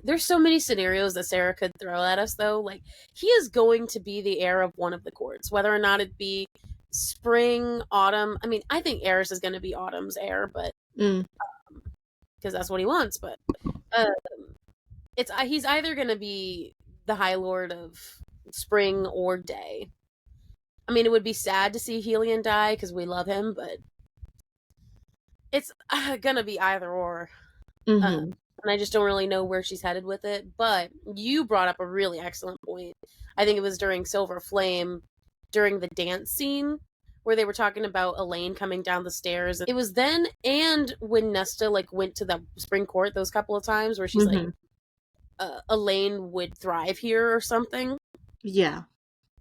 there's so many scenarios that Sarah could throw at us, though. Like, he is going to be the heir of one of the courts, whether or not it be Spring, Autumn. I mean, I think Eris is going to be Autumn's heir, but because that's what he wants. But he's either going to be the High Lord of Spring or Day. I mean, it would be sad to see Helion die because we love him, but it's gonna be either or. Mm-hmm. And I just don't really know where she's headed with it. But you brought up a really excellent point. I think it was during Silver Flame, during the dance scene, where they were talking about Elaine coming down the stairs. It was then, and when Nesta like went to the Spring Court those couple of times, where she's like, Elaine would thrive here or something. Yeah.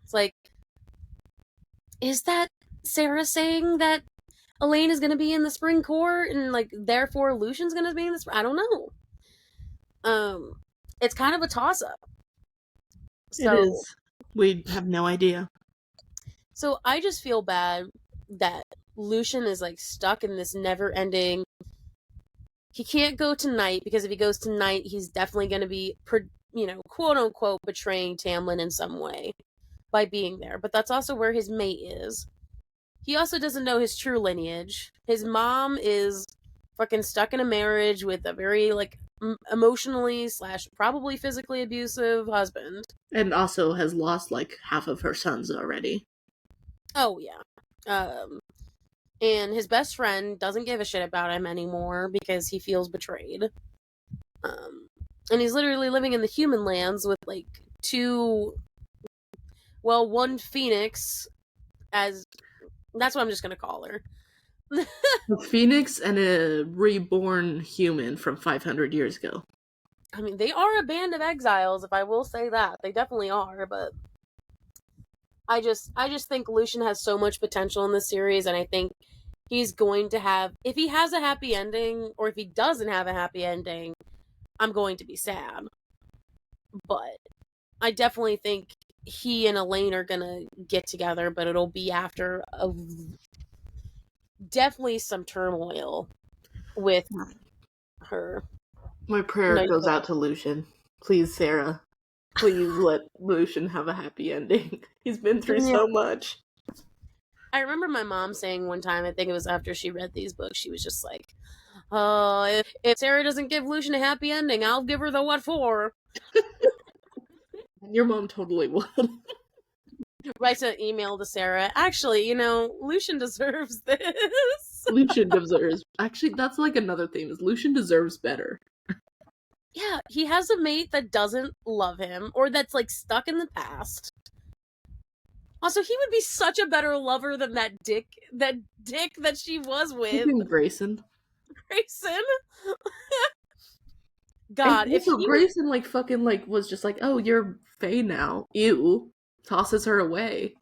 It's like, is that Sarah saying that Elaine is going to be in the Spring Court and like therefore Lucian's going to be in the I don't know. It's kind of a toss up. So, it is. We have no idea. So I just feel bad that Lucian is like stuck in this never ending. He can't go tonight because if he goes tonight, he's definitely going to be, quote unquote, betraying Tamlin in some way by being there. But that's also where his mate is. He also doesn't know his true lineage. His mom is fucking stuck in a marriage with a very like emotionally / probably physically abusive husband, and also has lost like half of her sons already. Oh yeah. And his best friend doesn't give a shit about him anymore because he feels betrayed. And he's literally living in the human lands with like one Phoenix, as that's what I'm just gonna call her. A Phoenix and a reborn human from 500 years ago. I mean, they are a band of exiles, if I will say that. They definitely are, but I just think Lucien has so much potential in this series, and I think he's going to have, if he has a happy ending, or if he doesn't have a happy ending, I'm going to be sad. But I definitely think he and Elaine are gonna get together, but it'll be after definitely some turmoil with her. My prayer No, you goes don't. out to Lucian. Please, Sarah. Please let Lucian have a happy ending. He's been through Yeah. so much. I remember my mom saying one time, I think it was after she read these books, she was just like, if Sarah doesn't give Lucian a happy ending, I'll give her the what for. And your mom totally would. Writes an email to Sarah. Actually, Lucian deserves this. Lucian deserves. Actually, that's like another theme. Is Lucian deserves better. Yeah, he has a mate that doesn't love him or that's like stuck in the past. Also, he would be such a better lover than that dick that she was with, Even Grayson. Grayson. And God, if also he was. Grayson like fucking like was just like, oh, you're Faye now. Ew. Tosses her away.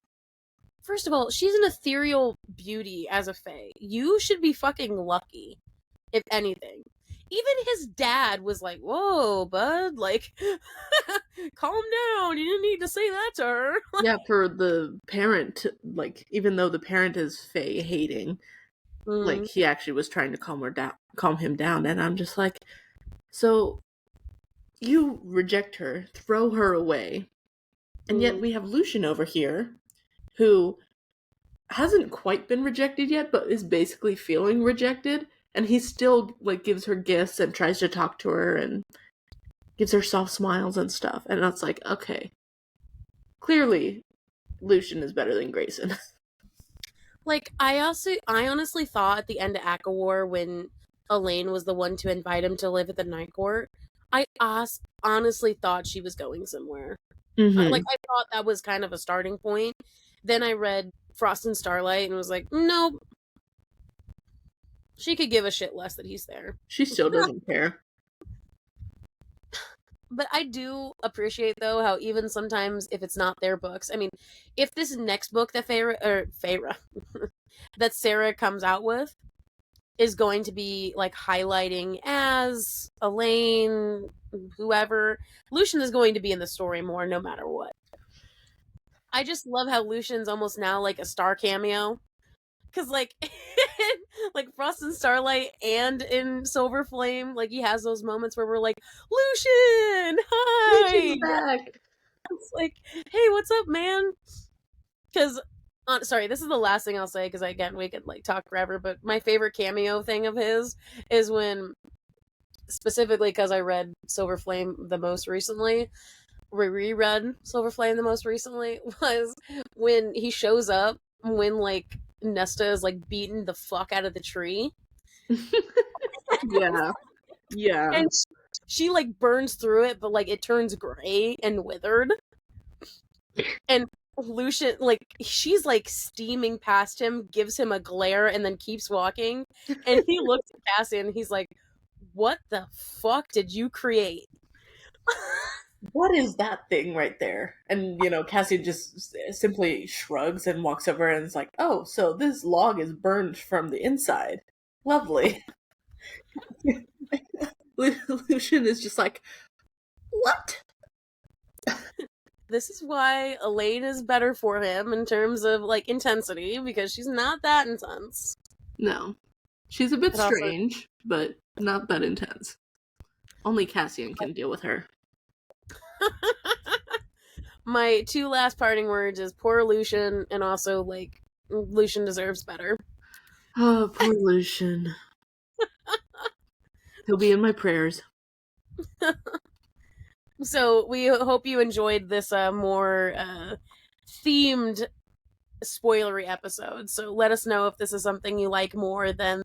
First of all, she's an ethereal beauty as a fae. You should be fucking lucky, if anything. Even his dad was like, whoa, bud, like, calm down. You didn't need to say that to her. Yeah, for the parent, like, even though the parent is Faye hating, like, he actually was trying to calm him down, and I'm just like, so, you reject her, throw her away, and yet we have Lucien over here, who hasn't quite been rejected yet, but is basically feeling rejected, and he still, like, gives her gifts and tries to talk to her, and gives her soft smiles and stuff, and it's like, okay, clearly, Lucien is better than Grayson. Like, I honestly thought at the end of ACOTAR when Elaine was the one to invite him to live at the night court, I honestly thought she was going somewhere. Like, I thought that was kind of a starting point. Then I read Frost and Starlight and was like, nope. She could give a shit less that he's there. She still doesn't care. But I do appreciate, though, how even sometimes if it's not their books, I mean, if this next book that that Sarah comes out with is going to be like highlighting as Elaine, whoever, Lucien is going to be in the story more no matter what. I just love how Lucian's almost now like a star cameo. Cause like like Frost and Starlight and in Silver Flame, like he has those moments where we're like, Lucien, hi. Lucien's back. It's like, hey, what's up, man? Cause sorry, this is the last thing I'll say because again we could like talk forever. But my favorite cameo thing of his is when, specifically because I read Silver Flame the most recently, reread Silver Flame the most recently, was when he shows up when like Nesta is like beating the fuck out of the tree. Yeah. Yeah. And she like burns through it, but like it turns gray and withered. And Lucien, like, she's like steaming past him, gives him a glare, and then keeps walking. And he looks at Cassie and he's like, what the fuck did you create? What is that thing right there? And, Cassie just simply shrugs and walks over and is like, oh, so this log is burned from the inside. Lovely. Lucien is just like, what? This is why Elaine is better for him in terms of like intensity, because she's not that intense. No. She's a bit But also- strange, but not that intense. Only Cassian can deal with her. My two last parting words is poor Lucien, and also like Lucien deserves better. Oh, poor Lucien. He'll be in my prayers. So we hope you enjoyed this more themed spoilery episode. So let us know if this is something you like more than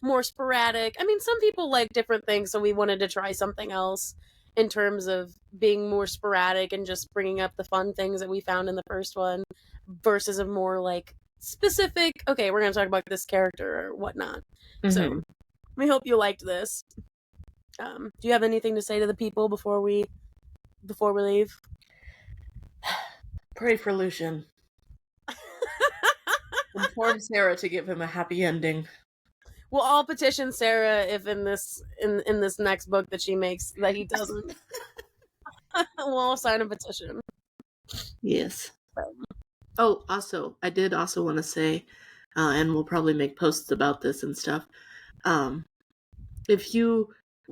more sporadic. I mean, some people like different things, so we wanted to try something else in terms of being more sporadic and just bringing up the fun things that we found in the first one versus a more like specific, okay, we're going to talk about this character or whatnot. So we hope you liked this. Do you have anything to say to the people before we leave? Pray for Lucien. Inform Sarah to give him a happy ending. We'll all petition Sarah if in this next book that she makes that he doesn't. We'll all sign a petition. Yes. Oh, also, I did also want to say, and we'll probably make posts about this and stuff. If you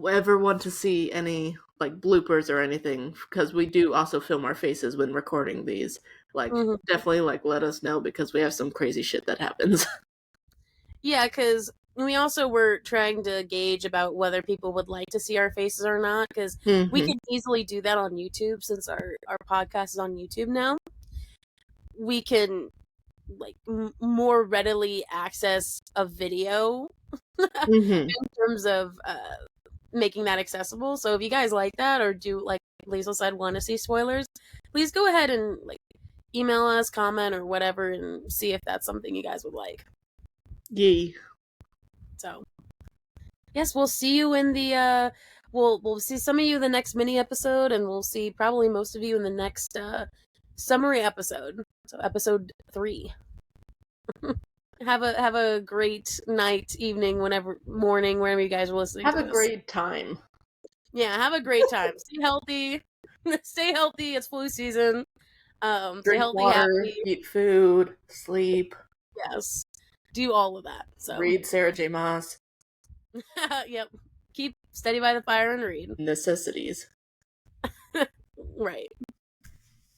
ever want to see any like bloopers or anything, because we do also film our faces when recording these, like definitely like let us know, because we have some crazy shit that happens. Yeah, because we also were trying to gauge about whether people would like to see our faces or not, because we could easily do that on YouTube since our podcast is on YouTube now. We can like more readily access a video in terms of making that accessible. So if you guys like that, or do, like Liesl said, want to see spoilers, please go ahead and like email us, comment, or whatever, and see if that's something you guys would like. Yee. So yes, we'll see you in the we'll see some of you in the next mini episode, and we'll see probably most of you in the next summary episode. So episode 3. Have a great night, evening, morning, wherever you guys are listening. Have a great time. Yeah, have a great time. Stay healthy. Stay healthy. It's flu season. Drink stay healthy, water, happy. eat food, sleep. Yes. Do all of that. So read Sarah J. Maas. Yep. Keep steady by the fire and read. Necessities. Right.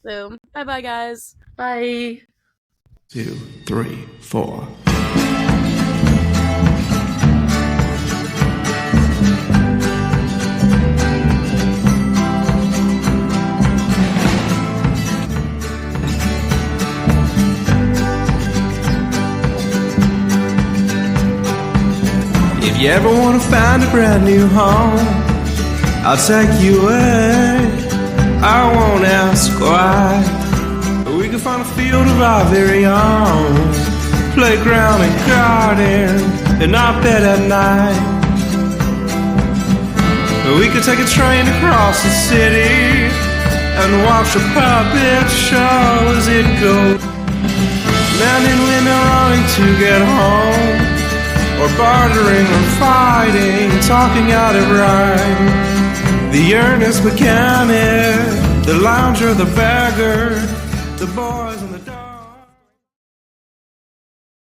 So, bye-bye, guys. Bye. 2, 3, 4. If you ever want to find a brand new home, I'll take you away. I won't ask why. We can find a field of our very own, playground and garden, and our bed at night. We could take a train across the city and watch a puppet show as it goes. Men and women running to get home, or bartering or fighting, talking out of rhyme. The earnest mechanic, the lounger, the beggar, the boy.